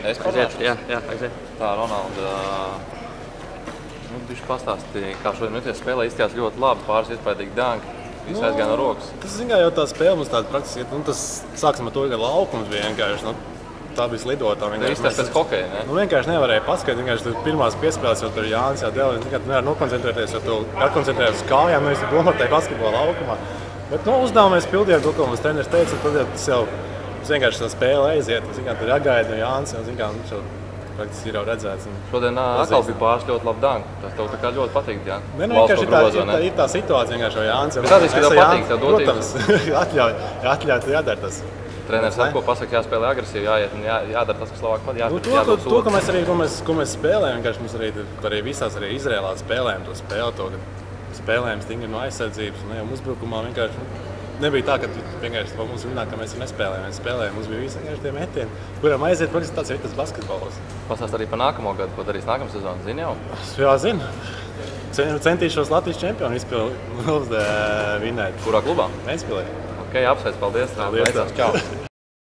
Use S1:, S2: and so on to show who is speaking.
S1: Es parunāšu?
S2: Jā, aiziet.
S1: Tā, Ronalda, viņš pastāstīja, kā šodien juties spēlē, izstījās ļoti labi, pāris iespaidīgi danki. Viss aizgāja no rokas.
S3: Tas, jau tā spēle mums tāda praktiski, tas sāksim ar to, ka laukums bija vienkārši, tā bija slidotā.
S1: Tā izstās pēc hokeja, ne?
S3: Vienkārši nevarēja paskatīt, vienkārši pirmās piespēles jau tur Jānis jādēl, nekad nevar nokoncentrēties, jo tu jākoncentrēties uz kājām, nevis domātai basketbola laukumā. Bet, uzdevumā mēs pildījām to, ko mums treneris teica, tad tas jau vienkārši tā spēle aiziet, tur jāgaida no Jānis, viņš jau praktiski ir jau redzēts.
S1: Šodien atkal bija pāris ļoti labi danki. Tas tev tā kā ļoti patīk, jā?
S3: Vienkārši ir tā situācija vienkārši jau Jānis.
S1: Bet tādīs, ka tev patīk, tev dotības.
S3: Protams, atļauj jādara tas.
S1: Treneris saka, ko pasaka, jāspēlē agresīvi, jāiet un jādara tas, kas labāk patīk.
S3: To, ko mēs spēlējam, vienkārši mums arī visās Izrēlā spēlējam to spēli, ka spēlējam stingri no aizsardzības un ejam uzbrukumā vienkārši. Nebija tā, ka vienkārši mums runā, ka mēs nespēlējam. Mēs spēlējam, mums bija visi vienkārši tie metieni, kuriem aiziet, protams, tāds ir tas basketbols.
S1: Pastāst arī par nākamo gadu, ko darīs nākamā sezona, zini jau?
S3: Jā, zinu. Centīšos Latvijas čempionu vinēt.
S1: Kurā klubā?
S3: Ventspilī.
S1: Ok, apsveic, paldies.
S3: Paldies.
S1: Čau.